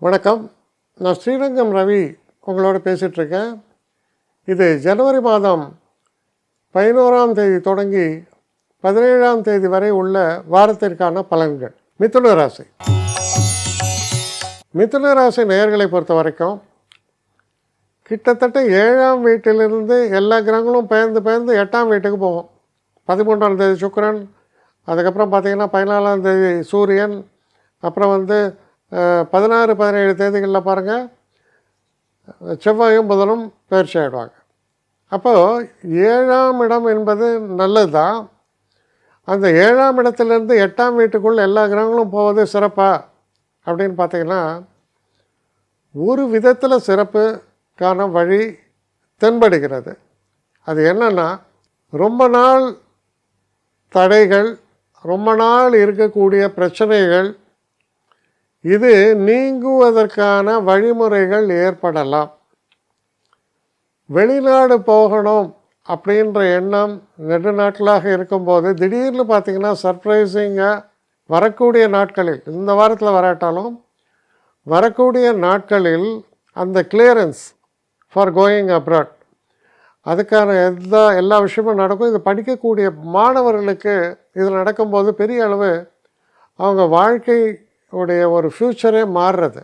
வணக்கம். நான் ஸ்ரீரங்கம் ரவி உங்களோட பேசிகிட்ருக்கேன். இது ஜனவரி மாதம் 11ஆம் தேதி தொடங்கி 17ஆம் தேதி வரை உள்ள வாரத்திற்கான பலன்கள். மிதுன ராசி. மிதுன ராசி நேயர்களை பொறுத்த வரைக்கும் கிட்டத்தட்ட 7ஆம் வீட்டிலிருந்து எல்லா கிரகங்களும் பெயர்ந்து 8ஆம் வீட்டுக்கு போகும். 13ஆம் தேதி சுக்கிரன், அதுக்கப்புறம் பார்த்திங்கன்னா 14ஆம் தேதி சூரியன், அப்புறம் 16, 17 தேதிகளில் பாருங்கள் செவ்வாயும் புதனும் பயிற்சி ஆகிடுவாங்க. அப்போது 7ஆம் இடம் என்பது நல்லது தான். அந்த 7ஆம் இடத்துலேருந்து 8ஆம் வீட்டுக்குள் எல்லா கிரகங்களும் போவது சிறப்பா அப்படின்னு பார்த்திங்கன்னா, ஒரு விதத்தில் சிறப்புக்கான வழி தென்படுகிறது. அது என்னென்னா, ரொம்ப நாள் தடைகள், ரொம்ப நாள் இருக்கக்கூடிய பிரச்சனைகள், இது நீங்குவதற்கான வழிமுறைகள் ஏற்படலாம். வெளிநாடு போகணும் அப்படின்ற எண்ணம் நெடுநாட்களாக இருக்கும்போது திடீர்னு பார்த்திங்கன்னா சர்ப்ரைசிங்காக வரக்கூடிய நாட்களில், இந்த வாரத்தில் வராட்டாலும் வரக்கூடிய நாட்களில் அந்த கிளியரன்ஸ் ஃபார் கோயிங் அப்ராட், அதுக்கான எல்லா விஷயமும் நடக்கும். இது படிக்கக்கூடிய மாணவர்களுக்கு இது நடக்கும்போது பெரிய அளவு அவங்க வாழ்க்கை உடைய ஒரு ஃப்யூச்சரே மாறுறது.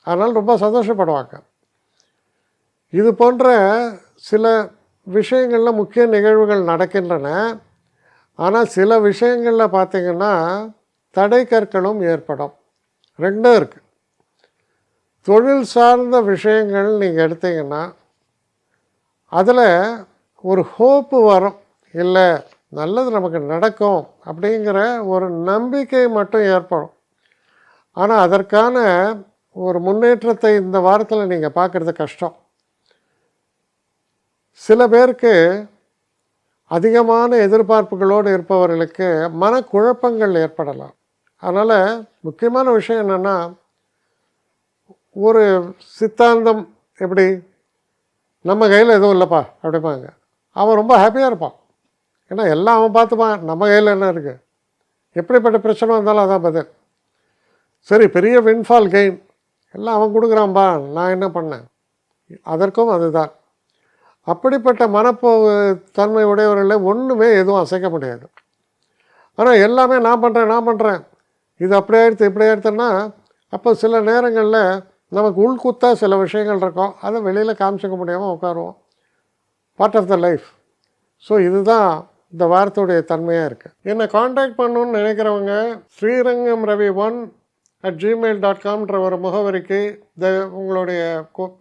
அதனால் ரொம்ப சந்தோஷப்படுவாங்க. இது போன்ற சில விஷயங்களில் முக்கிய நிகழ்வுகள் நடக்கின்றன. ஆனால் சில விஷயங்களில் பார்த்திங்கன்னா தடை கற்களும் ஏற்படும். ரெண்டும் இருக்குது. தொழில் சார்ந்த விஷயங்கள் நீங்கள் எடுத்தீங்கன்னா அதில் ஒரு ஹோப்பு வரும், இல்லை நல்லது நமக்கு நடக்கும் அப்படிங்கிற ஒரு நம்பிக்கை மட்டும் ஏற்படும். ஆனால் அதற்கான ஒரு முன்னேற்றத்தை இந்த வாரத்தில் நீங்கள் பார்க்குறது கஷ்டம். சில பேருக்கு அதிகமான எதிர்பார்ப்புகளோடு இருப்பவர்களுக்கு மனக்குழப்பங்கள் ஏற்படலாம். அதனால் முக்கியமான விஷயம் என்னென்னா, ஒரு சித்தாந்தம் எப்படி நம்ம கையில் எதுவும் இல்லைப்பா அப்படிப்பாங்க. அவன் ரொம்ப ஹாப்பியாக இருப்பான். ஏன்னா எல்லாம் அவன் பார்த்துப்பான், நம்ம கையில் என்ன இருக்குது. எப்படிப்பட்ட பிரச்சனை வந்தாலும் அதான் பதில். சரி, பெரிய வின்ஃபால் கெயின் எல்லாம் அவன் கொடுக்குறான்பா, நான் என்ன பண்ணேன். அதற்கும் அதுதான். அப்படிப்பட்ட தன்மை உடையவர்களை ஒன்றுமே எதுவும் அசைக்க முடியாது. ஆனால் எல்லாமே நான் பண்ணுறேன், இது அப்படியே எடுத்து இப்படி எடுத்தேன்னா, அப்போ சில நேரங்களில் நமக்கு உள்குத்தாக சில விஷயங்கள் இருக்கும், அதை வெளியில் காமிச்சிக்க முடியாமல் உட்காருவோம். Part of the life. So இதுதான் இந்த வாரத்துடைய தன்மையாக இருக்குது. என்னை காண்டாக்ட் பண்ணணுன்னு நினைக்கிறவங்க srirangam1@gmail.com ஒரு முகவரிக்கு உங்களுடைய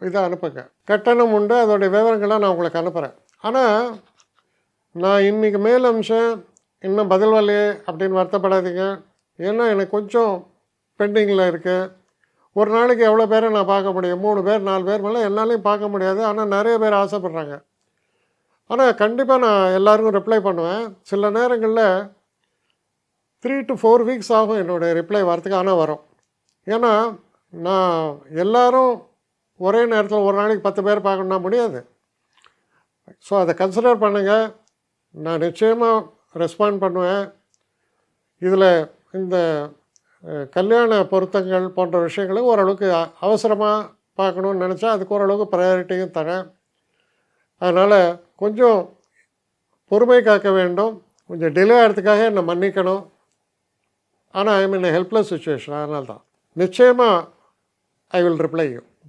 இதை அனுப்புங்க. கட்டணம் உண்டு, அதோடைய விவரங்களை நான் உங்களுக்கு அனுப்புகிறேன். ஆனால் நான் இன்றைக்கி மேல் அம்சம் இன்னும் பதில் வரலையே அப்படின்னு வருத்தப்படாதீங்க. ஏன்னா எனக்கு கொஞ்சம் பெண்டிங்கில் இருக்குது. ஒரு நாளைக்கு எவ்வளோ பேரை நான் பார்க்க முடியும்? 3 பேர் 4 பேர் மேலே என்னாலையும் பார்க்க முடியாது. ஆனால் நிறைய பேர் ஆசைப்பட்றாங்க. ஆனால் கண்டிப்பாக நான் எல்லாருக்கும் ரிப்ளை பண்ணுவேன். சில நேரங்களில் 3 to 4 வீக்ஸ் ஆகும் என்னுடைய ரிப்ளை வரத்துக்கு. ஆனால் வரும். ஏன்னா நான் எல்லோரும் ஒரே நேரத்தில் ஒரு நாளைக்கு 10 பேர் பார்க்கணுன்னா முடியாது. ஸோ அதை கன்சிடர் பண்ணுங்கள். நான் நிச்சயமாக ரெஸ்பாண்ட் பண்ணுவேன். இதில் இந்த கல்யாண பொருத்தங்கள் போன்ற விஷயங்களை ஓரளவுக்கு அவசரமாக பார்க்கணுன்னு நினச்சா அதுக்கு ஓரளவுக்கு ப்ரையாரிட்டியும் தரேன். அதனால் கொஞ்சம் பொறுமை காக்க வேண்டும். கொஞ்சம் டிலே ஆகிறதுக்காக என்னை மன்னிக்கணும். ஆனால் ஐ மீன் ஹெல்ப்லெஸ் சுச்சுவேஷன். அதனால தான் நிச்சயமாக ஐ வில் ரிப்ளை யூ.